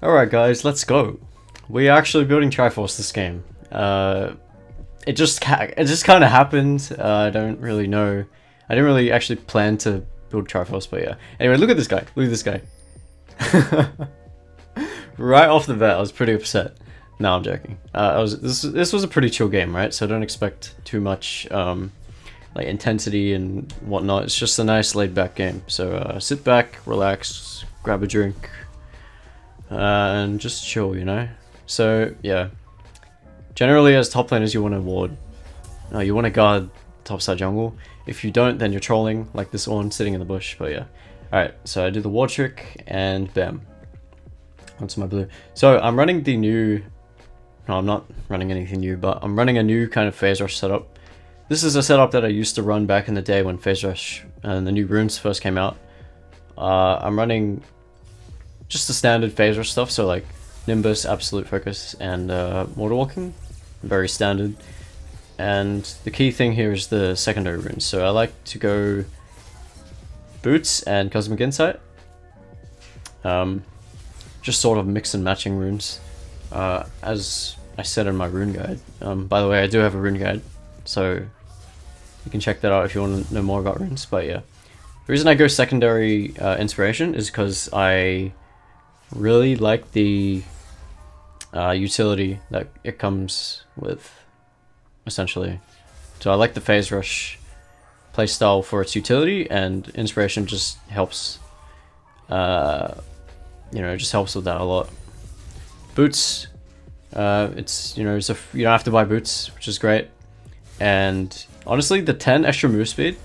Alright guys, let's go. We're actually building Triforce this game. It just kind of happened. I don't really know. I didn't really actually plan to build Triforce, but yeah. Anyway, look at this guy. Look at this guy. Right off the bat, I was pretty upset. No, I'm joking. This was a pretty chill game, right? So don't expect too much like intensity and whatnot. It's just a nice laid-back game. So sit back, relax, grab a drink, and just chill, you know. So yeah, generally as top laners you want to ward, you want to guard topside jungle. If you don't, then you're trolling like this one sitting in the bush. But yeah, all right. So I do the ward trick and bam, onto my blue. So I'm running the new. No, I'm not running anything new, but I'm running a new kind of phase rush setup. This is a setup that I used to run back in the day when phase rush and the new runes first came out. I'm running just the standard phase rush stuff, so like Nimbus, Absolute Focus, and Water Walking, very standard. And the key thing here is the secondary runes. So I like to go Boots and Cosmic Insight. Just sort of mix and matching runes. As I said in my rune guide. By the way, I do have a rune guide, so you can check that out if you want to know more about runes. But yeah, the reason I go secondary inspiration is because I really like the utility that it comes with, essentially. So I like the phase rush playstyle for its utility, and inspiration just helps. You know, it just helps with that a lot. Boots, it's, you know, so you don't have to buy boots, which is great. And honestly, the 10 extra move speed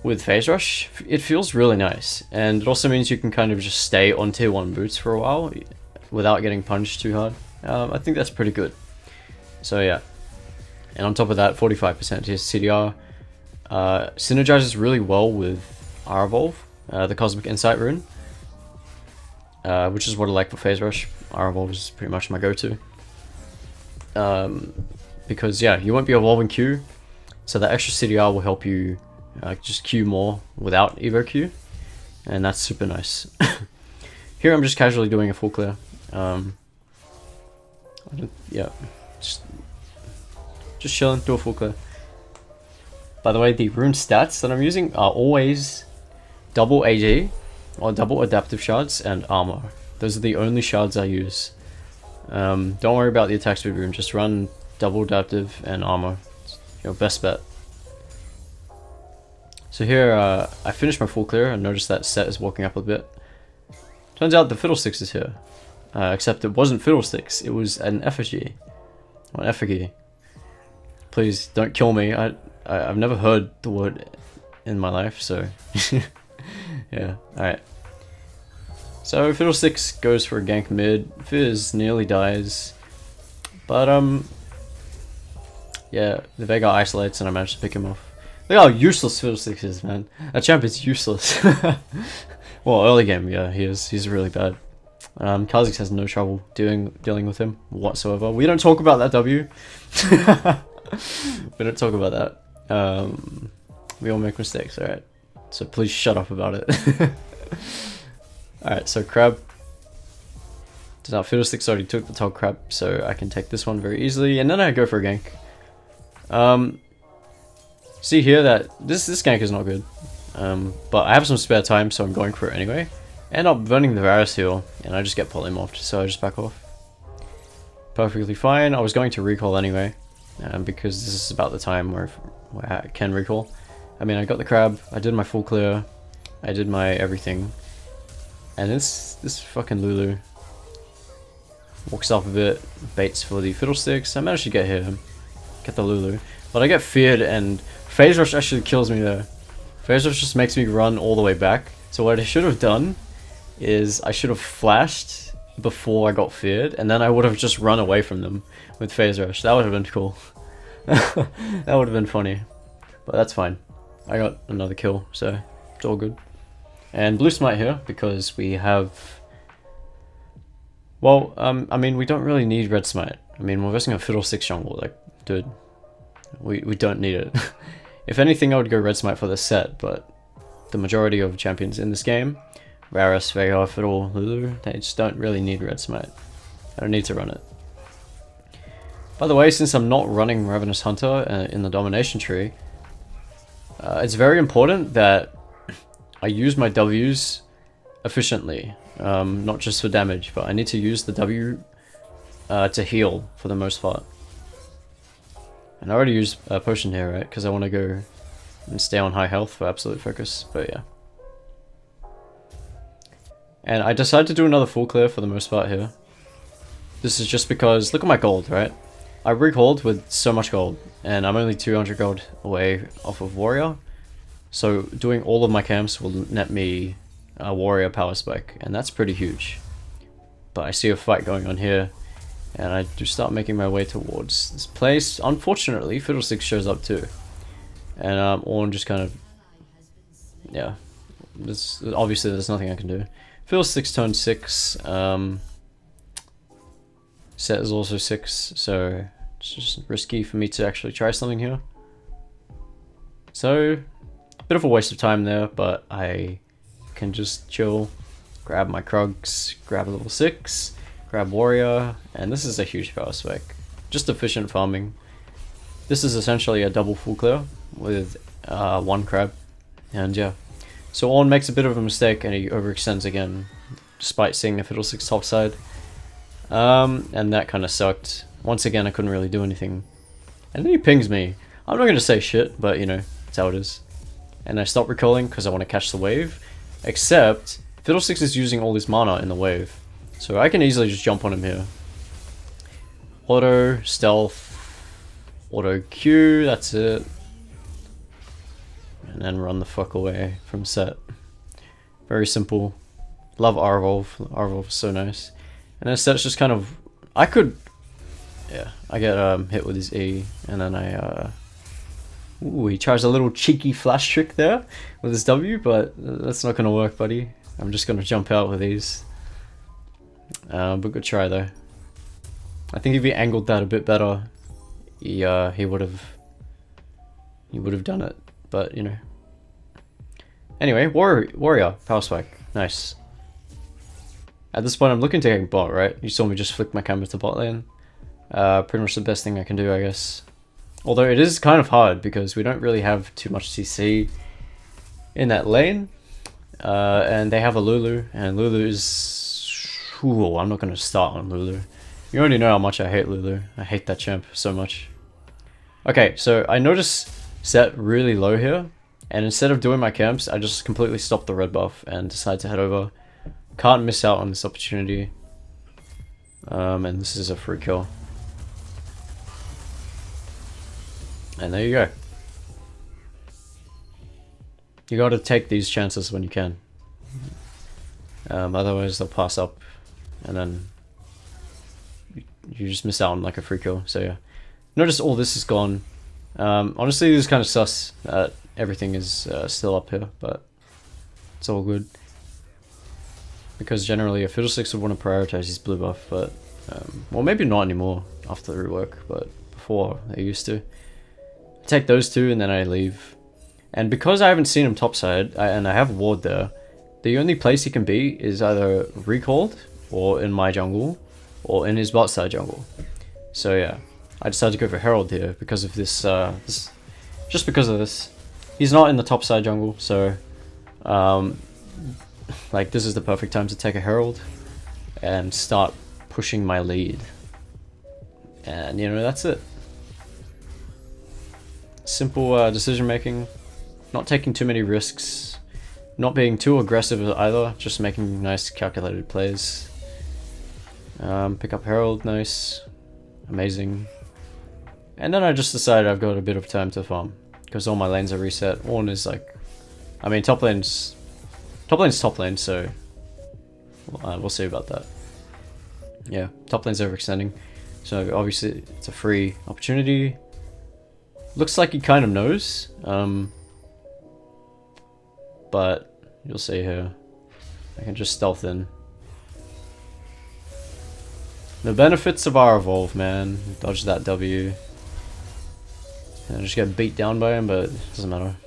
with phase rush, it feels really nice. And it also means you can kind of just stay on tier 1 boots for a while without getting punched too hard. I think that's pretty good. So yeah. And on top of that, 45% to CDR. Synergizes really well with R-Evolve, the Cosmic Insight rune. Which is what I like for phase rush. R-Evolve is pretty much my go-to. Because yeah, you won't be evolving Q, so that extra CDR will help you just Q more without Evo Q, and that's super nice. Here I'm just casually doing a full clear. Yeah, just chilling, do a full clear. By the way, the rune stats that I'm using are always double AD, or double adaptive shards, and armor. Those are the only shards I use. Don't worry about the attack speed rune, just run double adaptive and armor. It's your best bet. So here, I finished my full clear and noticed that Set is walking up a bit. Turns out the Fiddlesticks is here. Except it wasn't Fiddlesticks, it was an effigy. Or an effigy. Please, don't kill me. I've never heard the word in my life, so... Yeah, alright. So Fiddlesticks goes for a gank mid. Fizz nearly dies. But yeah, the Vega isolates and I managed to pick him off. Look how useless Fiddlesticks is, man. That champ is useless. Well, early game, yeah, he's really bad. Kha'Zix has no trouble dealing with him whatsoever. We don't talk about that W. We don't talk about that. We all make mistakes, alright. So please shut up about it. Alright, so crab. Now Fiddlesticks already took the top crab, so I can take this one very easily, and then I go for a gank. See here that this gank is not good. But I have some spare time, so I'm going for it anyway. End up burning the Varus heal, and I just get polymorphed, so I just back off. Perfectly fine. I was going to recall anyway, because this is about the time where I can recall. I mean, I got the crab, I did my full clear, I did my everything, and this fucking Lulu walks up a bit, baits for the Fiddlesticks. I managed to get him, get the Lulu, but I get feared, and phase rush actually kills me there. Phase rush just makes me run all the way back. So what I should have done is I should have flashed before I got feared, and then I would have just run away from them with phase rush. That would have been cool. That would have been funny, but that's fine. I got another kill, so it's all good. And blue smite here because we have... Well, I mean, we don't really need red smite. I mean, we're versing a Fiddlesticks jungle, like, dude, we don't need it. If anything, I would go red smite for this set, but the majority of champions in this game Varus, Vega, Fiddle, Lulu. They just don't really need Red Smite. I don't need to run it. By the way, since I'm not running Ravenous Hunter in the Domination tree, it's very important that I use my Ws efficiently. Not just for damage, but I need to use the W to heal for the most part. And I already used a potion here, right? Because I want to go and stay on high health for absolute focus, but yeah. And I decided to do another full clear for the most part here. This is just because, look at my gold, right? I recalled with so much gold, and I'm only 200 gold away off of Warrior. So doing all of my camps will net me a Warrior power spike, and that's pretty huge. But I see a fight going on here, and I do start making my way towards this place. Unfortunately, Fiddlesticks shows up too. And Ornn just kind of, yeah, obviously there's nothing I can do. Fiddlesticks turn 6, Set is also 6, so it's just risky for me to actually try something here. So, a bit of a waste of time there, but I can just chill, grab my Krugs, grab a level 6, grab Warrior, and this is a huge power spec. Just efficient farming. This is essentially a double full clear with 1 crab, and yeah. So Ornn makes a bit of a mistake and he overextends again, despite seeing the Fiddlesticks topside. And that kind of sucked. Once again, I couldn't really do anything. And then he pings me. I'm not going to say shit, but you know, that's how it is. And I stop recalling because I want to catch the wave. Except, Fiddlesticks is using all this mana in the wave. So I can easily just jump on him here. Auto, stealth, auto Q, that's it. And then run the fuck away from Set. Very simple. Love R-Evolve. R-Evolve is so nice. And then Set's just kind of... I could... Yeah, I get hit with his E, and then I... Ooh, he tries a little cheeky flash trick there with his W, but that's not going to work, buddy. I'm just going to jump out with these. But good try, though. I think if he angled that a bit better, he would have done it. But, you know. Anyway, Warrior, power spike. Nice. At this point, I'm looking to get bot, right? You saw me just flick my camera to bot lane. Pretty much the best thing I can do, I guess. Although it is kind of hard because we don't really have too much CC in that lane. And they have a Lulu, and Lulu is... Ooh, I'm not going to start on Lulu. You already know how much I hate Lulu. I hate that champ so much. Okay, so I notice Set really low here, and instead of doing my camps, I just completely stopped the red buff and decide to head over. Can't miss out on this opportunity. And this is a free kill. And there you go. You gotta take these chances when you can. Otherwise they'll pass up, and then you just miss out on like a free kill. So yeah. Notice all this is gone. Honestly, this is kind of sus that everything is still up here, but it's all good. Because generally a Fiddlesticks would want to prioritize his blue buff, but well, maybe not anymore after the rework, but before they used to. I take those two and then I leave. And because I haven't seen him topside, and I have a ward there, the only place he can be is either recalled, or in my jungle, or in his bot side jungle. So yeah, I decided to go for Herald here because of this, just because of this. He's not in the topside jungle, so like this is the perfect time to take a Herald and start pushing my lead. And you know, that's it. Simple decision making, not taking too many risks, not being too aggressive either, just making nice calculated plays. Pick up Herald, nice, amazing. And then I just decided I've got a bit of time to farm because all my lanes are reset. Ornn is like, I mean, top lane's top lane, so we'll see about that. Yeah, top lane's overextending, so obviously it's a free opportunity. Looks like he kind of knows, but you'll see here. I can just stealth in. The benefits of our evolve, man. Dodge that W. And I just get beat down by him, but it doesn't matter.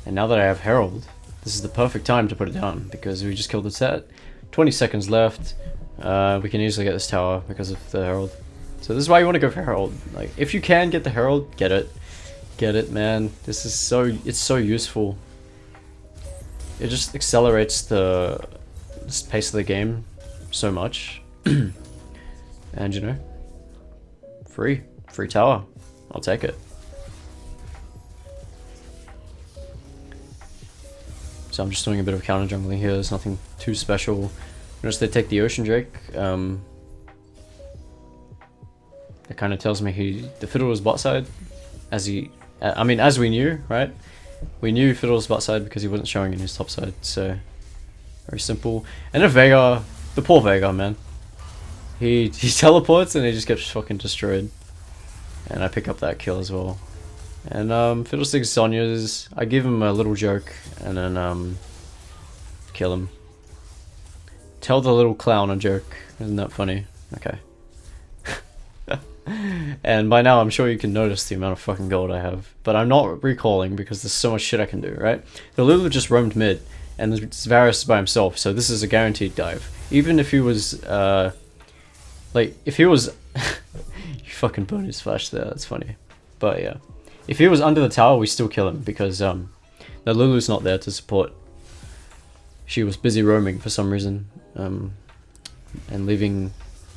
And now that I have Herald, this is the perfect time to put it down because we just killed the set. 20 seconds left. We can easily get this tower because of the Herald. So this is why you want to go for Herald. Like, if you can get the Herald, get it. Get it, man. This is it's so useful. It just accelerates the pace of the game so much. And you know, free tower. I'll take it. So I'm just doing a bit of counter jungling here. There's nothing too special. Notice they take the Ocean Drake. That kind of tells me the Fiddle was bot side, as we knew, right? We knew Fiddle was bot side because he wasn't showing in his top side. So very simple. And then Veigar, the poor Veigar, man. He teleports and he just gets fucking destroyed. And I pick up that kill as well. And Fiddlesticks Sonya's, I give him a little joke and then kill him. Tell the little clown a joke. Isn't that funny? Okay. And by now I'm sure you can notice the amount of fucking gold I have. But I'm not recalling because there's so much shit I can do, right? The Lulu just roamed mid and there's Varus by himself, so this is a guaranteed dive. Even if he was if he was you fucking bonus flash there, that's funny. But yeah. If he was under the tower, we still kill him because the Lulu's not there to support. She was busy roaming for some reason, and leaving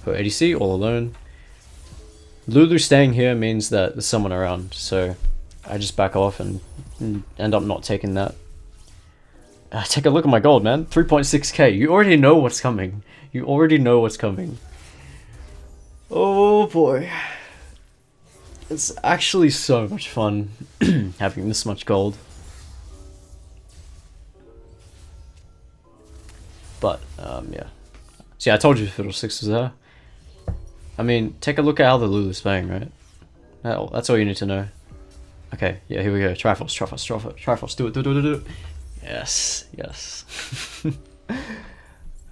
her ADC all alone. Lulu staying here means that there's someone around, so I just back off and end up not taking that. Take a look at my gold, man. 3.6k. You already know what's coming. You already know what's coming. Oh boy. It's actually so much fun having this much gold. But, yeah. See, I told you Fiddlesticks was there. I mean, take a look at how the Lulu's playing, right? That's all you need to know. Okay, yeah, here we go. Triforce. Do it. Yes.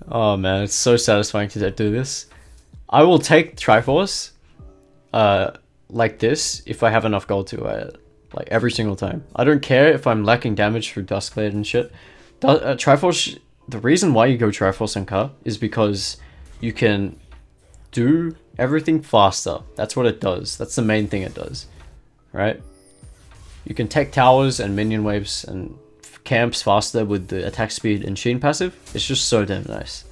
Oh man, it's so satisfying to do this. I will take Triforce, like this if I have enough gold to it. Like every single time. I don't care if I'm lacking damage through Duskblade and shit. Triforce, the reason why you go Triforce and Ka is because you can do everything faster. That's what it does. That's the main thing it does. Right? You can take towers and minion waves and camps faster with the attack speed and Sheen passive. It's just so damn nice.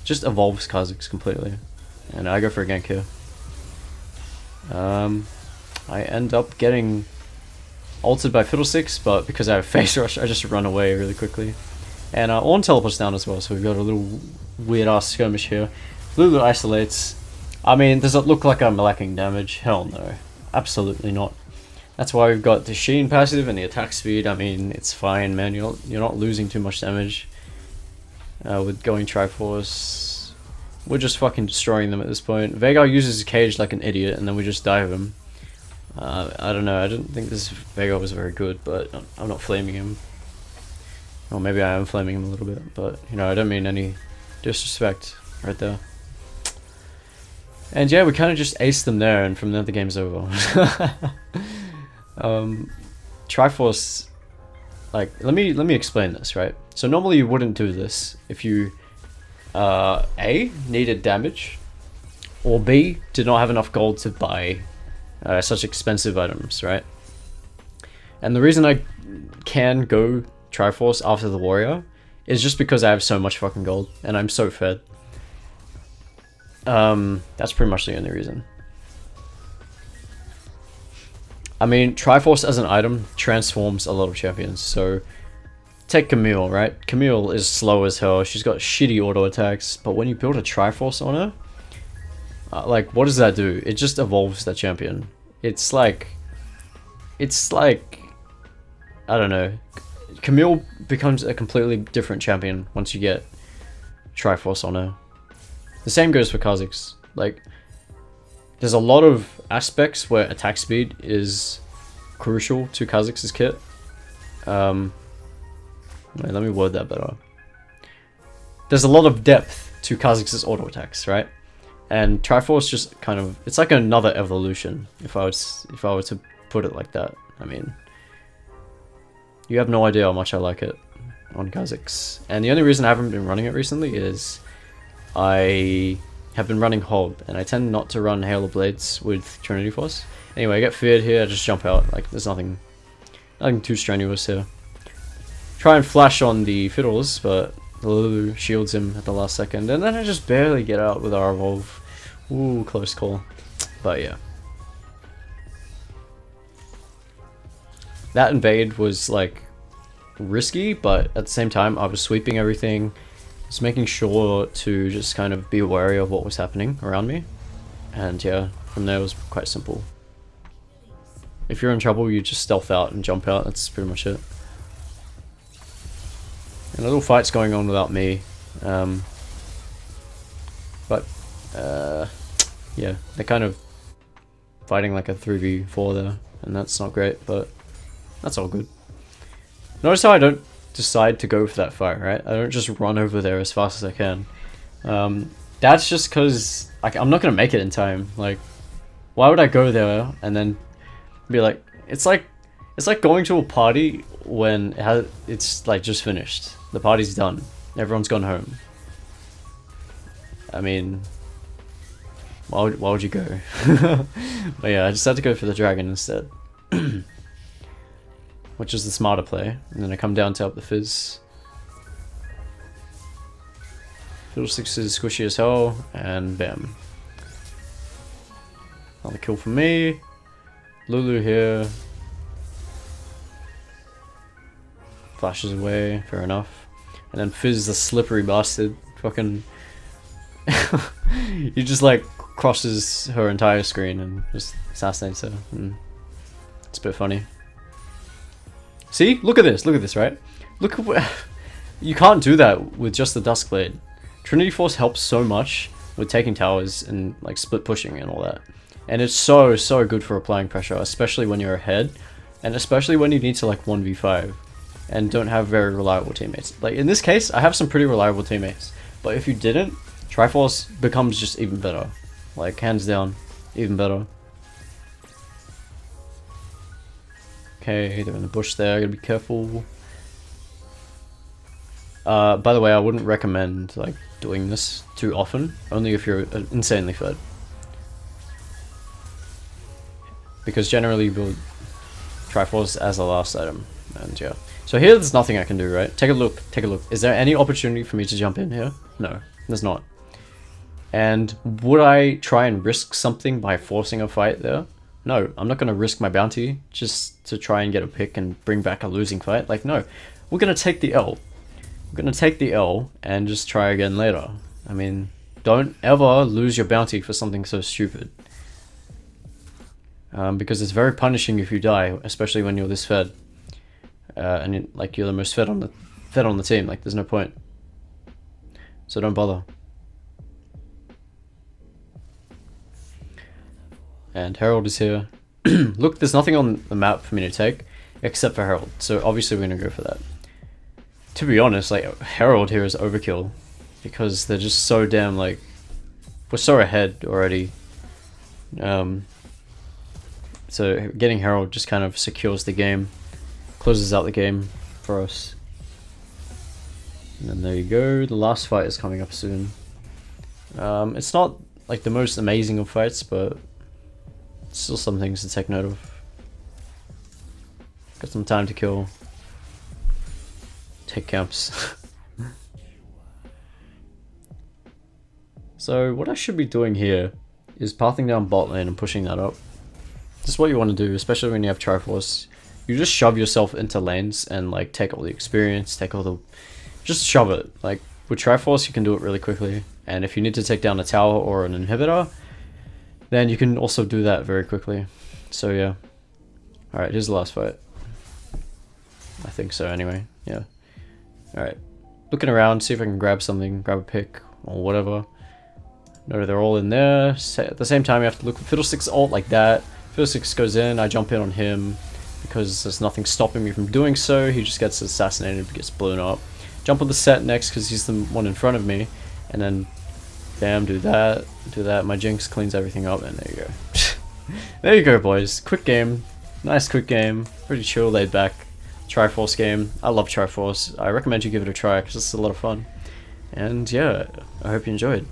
Just evolves Kha'Zix completely. And I go for a gank here. I end up getting ulted by Fiddlesticks, but because I have face rush, I just run away really quickly. And Ornn teleports down as well, so we've got a little weird ass skirmish here. Lulu isolates. I mean, does it look like I'm lacking damage? Hell no. Absolutely not. That's why we've got the Sheen passive and the attack speed. I mean, it's fine, man. You're not losing too much damage with going Triforce. We're just fucking destroying them at this point. Veigar uses his cage like an idiot, and then we just dive him. I don't know. I didn't think this Veigar was very good, but I'm not flaming him. Or maybe I am flaming him a little bit, but you know, I don't mean any disrespect right there. And yeah, we kind of just aced them there, and from there the game's over. Triforce, like, let me explain this, right? So normally you wouldn't do this if you A, needed damage, or B, did not have enough gold to buy such expensive items, right? And the reason I can go Triforce after the warrior is just because I have so much fucking gold and I'm so fed. That's pretty much the only reason. I mean, Triforce as an item transforms a lot of champions. So take Camille, right? Camille is slow as hell. She's got shitty auto attacks, but when you build a Triforce on her, like, what does that do? It just evolves that champion. It's like, I don't know. Camille becomes a completely different champion once you get Triforce on her. The same goes for Kha'Zix. Like, there's a lot of aspects where attack speed is crucial to Kha'Zix's kit. Wait, let me word that better. There's a lot of depth to Kha'Zix's auto attacks, right? And Triforce just kind of, it's like another evolution, if I were to put it like that. I mean, you have no idea how much I like it. on Kha'Zix. And the only reason I haven't been running it recently is I have been running Hob, and I tend not to run Hail of Blades with Trinity Force. Anyway, I get feared here, I just jump out. Like, there's nothing too strenuous here. Try and flash on the Fiddles, but the Lulu shields him at the last second, and then I just barely get out with our Evolve. Ooh, close call. But yeah. That invade was like risky, but at the same time I was sweeping everything, just making sure to just kind of be wary of what was happening around me. And yeah, from there it was quite simple. If you're in trouble, you just stealth out and jump out, that's pretty much it. And a little fight's going on without me. Yeah, they're kind of fighting like a 3v4 there, and that's not great, but that's all good. Notice how I don't decide to go for that fight, right? I don't just run over there as fast as I can. That's just because I'm not going to make it in time. Like, why would I go there and then be like... It's like going to a party when it's like just finished. The party's done. Everyone's gone home. I mean... Why would you go? But yeah, I just had to go for the dragon instead. Which is the smarter play. And then I come down to up the Fizz. Fiddlesticks is squishy as hell, and bam. Another kill for me. Lulu here. Flashes away, fair enough. And then Fizz, the slippery bastard, fucking... he just like crosses her entire screen and just assassinates her. And it's a bit funny. See? Look at this, right? Look at what... You can't do that with just the Duskblade. Trinity Force helps so much with taking towers and like split pushing and all that. And it's so good for applying pressure, especially when you're ahead. And especially when you need to like 1v5 and don't have very reliable teammates. Like in this case, I have some pretty reliable teammates. But if you didn't, Triforce becomes just even better. Like hands down, even better. Okay, they're in the bush there, gotta be careful. By the way, I wouldn't recommend like doing this too often, only if you're insanely fed. Because generally you build Triforce as a last item, and yeah. So here there's nothing I can do, right? Take a look. Is there any opportunity for me to jump in here? No, there's not. And would I try and risk something by forcing a fight there? No, I'm not going to risk my bounty just to try and get a pick and bring back a losing fight. Like, no, we're going to take the L. We're going to take the L and just try again later. I mean, don't ever lose your bounty for something so stupid. Because it's very punishing if you die, especially when you're this fed. And you're the most fed on the team. Like, there's no point. So don't bother. And Herald is here. Look, there's nothing on the map for me to take except for Herald. So obviously we're gonna go for that. To be honest, like Herald here is overkill because they're just so damn like we're so ahead already. So getting Herald just kind of secures the game, closes out the game for us. And then there you go. The last fight is coming up soon. It's not like the most amazing of fights, but still some things to take note of. Got some time to kill. Take camps. So what I should be doing here is pathing down bot lane and pushing that up. This is what you want to do, especially when you have Triforce. You just shove yourself into lanes and like take all the experience, just shove it. Like with Triforce you can do it really quickly. And if you need to take down a tower or an inhibitor, then you can also do that very quickly. So yeah. Alright, here's the last fight. I think so anyway, yeah. Alright. Looking around, see if I can grab something, grab a pick, or whatever. No, they're all in there. At the same time, you have to look for Fiddlesticks ult like that. Fiddlesticks goes in, I jump in on him. Because there's nothing stopping me from doing so. He just gets assassinated, gets blown up. Jump on the set next because he's the one in front of me. And then bam, do that, my Jinx cleans everything up, and there you go. There you go, boys. Quick game. Nice quick game. Pretty chill, laid back. Triforce game. I love Triforce. I recommend you give it a try because it's a lot of fun. And yeah, I hope you enjoyed.